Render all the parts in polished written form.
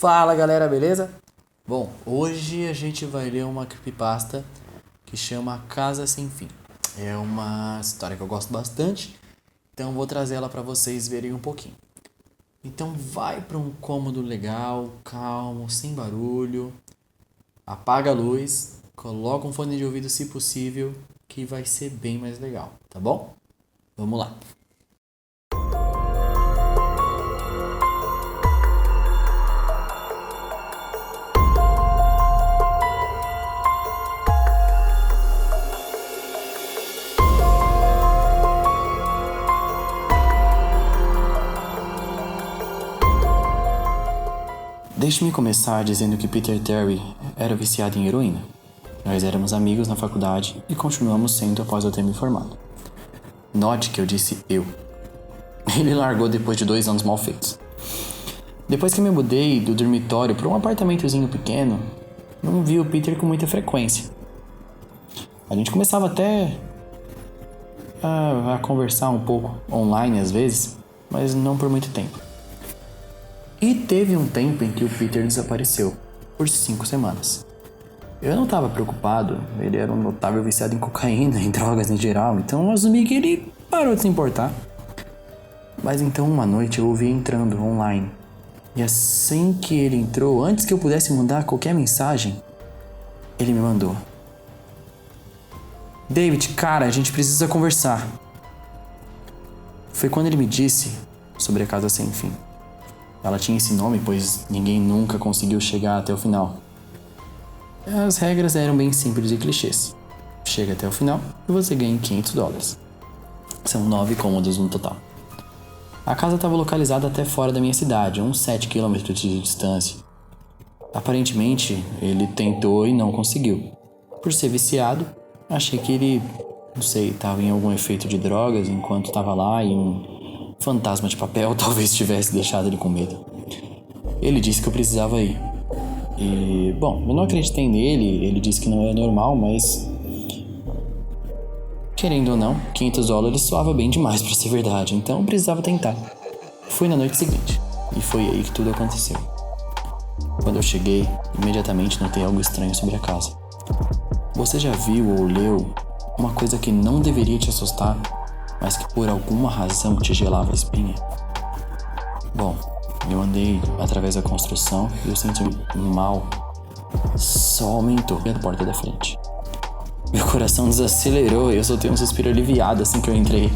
Fala galera, beleza? Bom, hoje a gente vai ler uma creepypasta que chama Casa Sem Fim. É uma história que eu gosto bastante, então vou trazer ela pra vocês verem um pouquinho. Então vai pra um cômodo legal, calmo, sem barulho, apaga a luz, coloca um fone de ouvido se possível, que vai ser bem mais legal, tá bom? Vamos lá! Deixe-me começar dizendo que Peter Terry era viciado em heroína. Nós éramos amigos na faculdade e continuamos sendo após eu ter me formado. Note que eu disse eu. Ele largou depois de 2 anos mal feitos. Depois que me mudei do dormitório para um apartamentozinho pequeno, não vi o Peter com muita frequência. A gente começava até a conversar um pouco online às vezes, mas não por muito tempo. E teve um tempo em que o Peter desapareceu, por 5 semanas. Eu não estava preocupado, ele era um notável viciado em cocaína e drogas em geral, então eu assumi que ele parou de se importar. Mas então uma noite eu o vi entrando online, e assim que ele entrou, antes que eu pudesse mandar qualquer mensagem, ele me mandou: David, cara, a gente precisa conversar. Foi quando ele me disse sobre a Casa Sem Fim. Ela tinha esse nome, pois ninguém nunca conseguiu chegar até o final. As regras eram bem simples e clichês. Chega até o final e você ganha $500. São 9 cômodos no total. A casa estava localizada até fora da minha cidade, uns 7 km de distância. Aparentemente, ele tentou e não conseguiu. Por ser viciado, achei que ele, estava em algum efeito de drogas enquanto estava lá e um fantasma de papel talvez tivesse deixado ele com medo. Ele disse que eu precisava ir. E, bom, eu não acreditei nele, ele disse que não é normal, mas querendo ou não, $500 soava bem demais pra ser verdade, então eu precisava tentar. Fui na noite seguinte, e foi aí que tudo aconteceu. Quando eu cheguei, imediatamente notei algo estranho sobre a casa. Você já viu ou leu uma coisa que não deveria te assustar, mas que por alguma razão te gelava a espinha? Bom, eu andei através da construção e o sentimento mal só aumentou na porta da frente. Meu coração desacelerou e eu soltei um suspiro aliviado assim que eu entrei.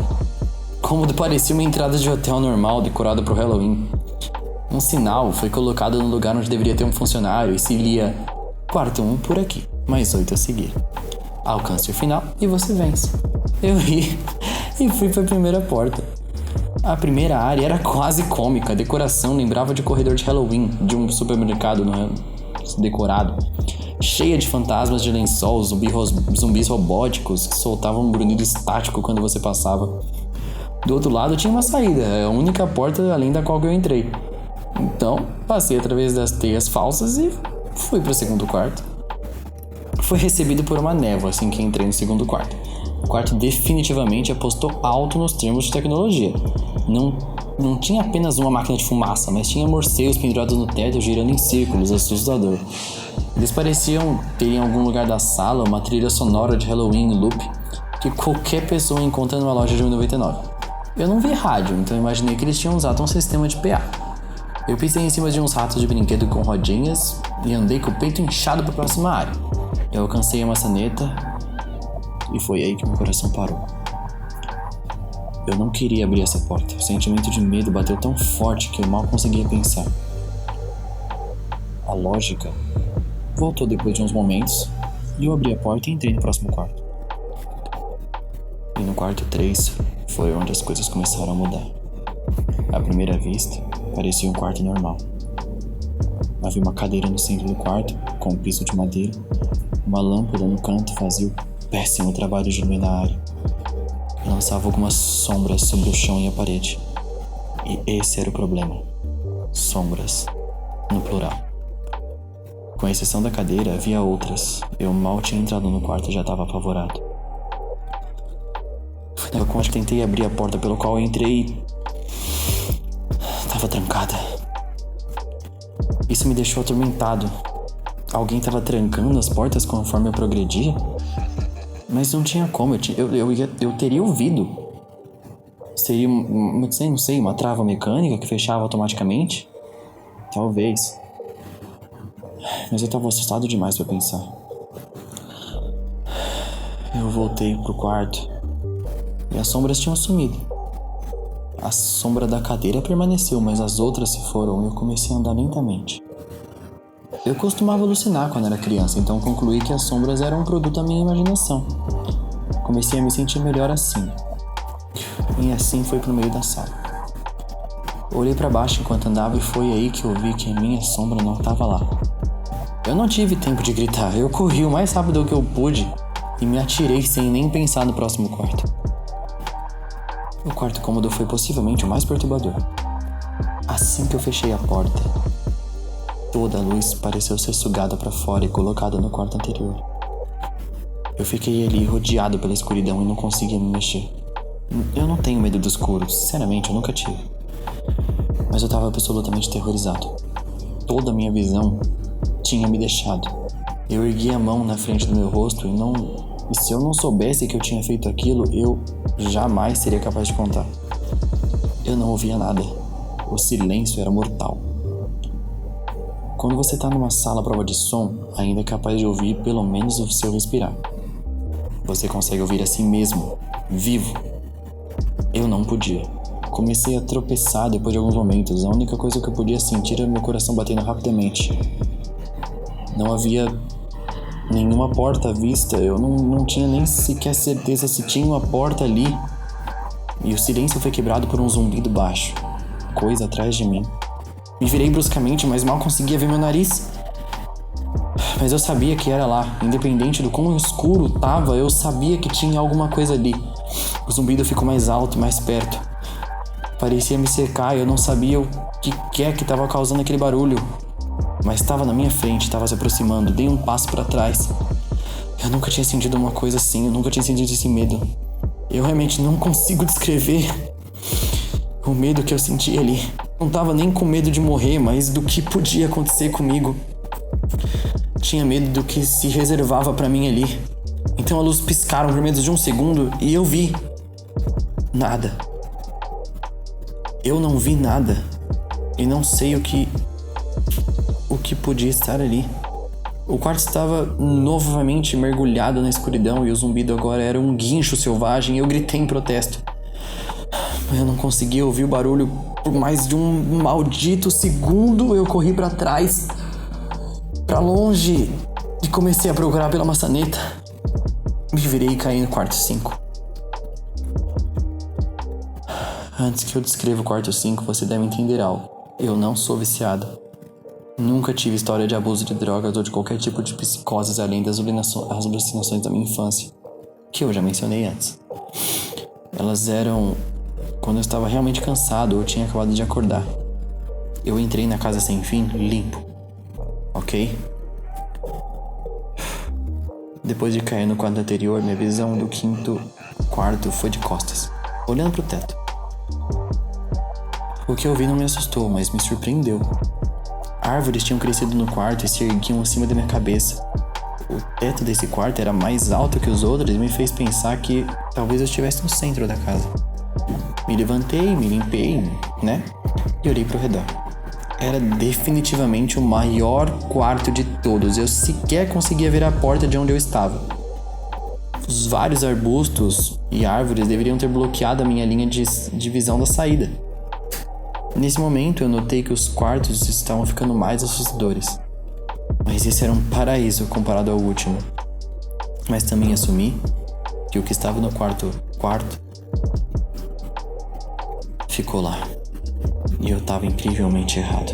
Como parecia uma entrada de hotel normal decorada pro Halloween. Um sinal foi colocado no lugar onde deveria ter um funcionário e se lia: quarto 1 por aqui, mais 8 a seguir. Alcance o final e você vence. Eu ri e fui para a primeira porta. A primeira área era quase cômica, a decoração lembrava de corredor de Halloween, de um supermercado decorado, cheia de fantasmas de lençol, zumbis robóticos que soltavam um grunhido estático quando você passava. Do outro lado tinha uma saída, a única porta além da qual eu entrei. Então, passei através das teias falsas e fui para o segundo quarto. Fui recebido por uma névoa assim que entrei no segundo quarto. O quarto definitivamente apostou alto nos termos de tecnologia. Não tinha apenas uma máquina de fumaça, mas tinha morcegos pendurados no teto girando em círculos, assustador. Eles pareciam ter em algum lugar da sala uma trilha sonora de Halloween em loop que qualquer pessoa encontra numa loja de R$1,99. Eu não vi rádio, então imaginei que eles tinham usado um sistema de PA. Eu pisei em cima de uns ratos de brinquedo com rodinhas e andei com o peito inchado para a próxima área. Eu alcancei a maçaneta e foi aí que meu coração parou. Eu não queria abrir essa porta. O sentimento de medo bateu tão forte que eu mal conseguia pensar. A lógica voltou depois de uns momentos e eu abri a porta e entrei no próximo quarto. E no quarto 3 foi onde as coisas começaram a mudar. À primeira vista, parecia um quarto normal. Havia uma cadeira no centro do quarto, com um piso de madeira. Uma lâmpada no canto fazia o péssimo trabalho de iluminar a área. Lançava algumas sombras sobre o chão e a parede. E esse era o problema. Sombras, no plural. Com exceção da cadeira, havia outras. Eu mal tinha entrado no quarto e já estava apavorado. Quando tentei abrir a porta pelo qual eu entrei, estava trancada. Isso me deixou atormentado. Alguém estava trancando as portas conforme eu progredia? Mas não tinha como, eu teria ouvido. Seria, não sei, uma trava mecânica que fechava automaticamente? Talvez. Mas eu estava assustado demais para pensar. Eu voltei pro quarto e as sombras tinham sumido. A sombra da cadeira permaneceu, mas as outras se foram e eu comecei a andar lentamente. Eu costumava alucinar quando era criança, então concluí que as sombras eram um produto da minha imaginação. Comecei a me sentir melhor assim. E assim foi pro meio da sala. Olhei para baixo enquanto andava e foi aí que eu vi que a minha sombra não estava lá. Eu não tive tempo de gritar, eu corri o mais rápido que eu pude e me atirei sem nem pensar no próximo quarto. O quarto cômodo foi possivelmente o mais perturbador. Assim que eu fechei a porta, toda a luz pareceu ser sugada para fora e colocada no quarto anterior. Eu fiquei ali rodeado pela escuridão e não conseguia me mexer. Eu não tenho medo do escuro, sinceramente, eu nunca tive. Mas eu estava absolutamente aterrorizado. Toda a minha visão tinha me deixado. Eu ergui a mão na frente do meu rosto e se eu não soubesse que eu tinha feito aquilo, eu jamais seria capaz de contar. Eu não ouvia nada. O silêncio era mortal. Quando você tá numa sala à prova de som, ainda é capaz de ouvir pelo menos o seu respirar. Você consegue ouvir a si mesmo, vivo. Eu não podia. Comecei a tropeçar depois de alguns momentos. A única coisa que eu podia sentir era meu coração batendo rapidamente. Não havia nenhuma porta à vista. Eu não tinha nem sequer certeza se tinha uma porta ali. E o silêncio foi quebrado por um zumbido baixo. Coisa atrás de mim. Me virei bruscamente, mas mal conseguia ver meu nariz. Mas eu sabia que era lá. Independente do quão escuro tava, eu sabia que tinha alguma coisa ali. O zumbido ficou mais alto, mais perto. Parecia me cercar e eu não sabia o que é que estava causando aquele barulho. Mas estava na minha frente, estava se aproximando. Dei um passo para trás. Eu nunca tinha sentido uma coisa assim, eu nunca tinha sentido esse medo. Eu realmente não consigo descrever o medo que eu senti ali. Não tava nem com medo de morrer, mas do que podia acontecer comigo. Tinha medo do que se reservava pra mim ali. Então a luz piscaram por menos de um segundo e eu vi nada. Eu não vi nada. E não sei o que podia estar ali. O quarto estava novamente mergulhado na escuridão e o zumbido agora era um guincho selvagem e eu gritei em protesto. Mas eu não conseguia ouvir o barulho por mais de um maldito segundo. Eu corri pra trás, pra longe, e comecei a procurar pela maçaneta. Me virei e caí no quarto 5. Antes que eu descreva o quarto 5, você deve entender algo. Eu não sou viciado. Nunca tive história de abuso de drogas ou de qualquer tipo de psicoses além das alucinações da minha infância, que eu já mencionei antes. Elas eram quando eu estava realmente cansado ou tinha acabado de acordar. Eu entrei na casa sem fim, limpo. Ok? Depois de cair no quarto anterior, minha visão do quinto quarto foi de costas, olhando pro teto. O que eu vi não me assustou, mas me surpreendeu. Árvores tinham crescido no quarto e se erguiam acima da minha cabeça. O teto desse quarto era mais alto que os outros e me fez pensar que talvez eu estivesse no centro da casa. Me levantei, me limpei, né? E olhei pro redor. Era definitivamente o maior quarto de todos. Eu sequer conseguia ver a porta de onde eu estava. Os vários arbustos e árvores deveriam ter bloqueado a minha linha de visão da saída. Nesse momento, eu notei que os quartos estavam ficando mais assustadores. Mas esse era um paraíso comparado ao último. Mas também assumi que o que estava no quarto ficou lá. E eu estava incrivelmente errado.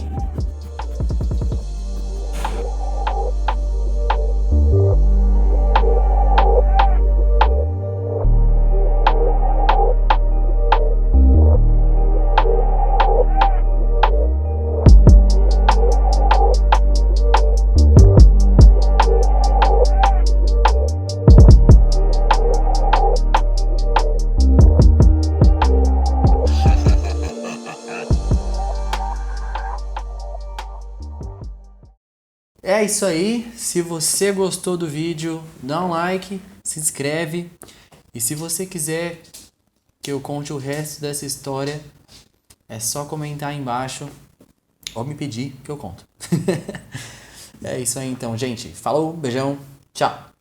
É isso aí. Se você gostou do vídeo, dá um like, se inscreve. E se você quiser que eu conte o resto dessa história, é só comentar aí embaixo ou me pedir que eu conto. É isso aí então, gente. Falou, beijão, tchau.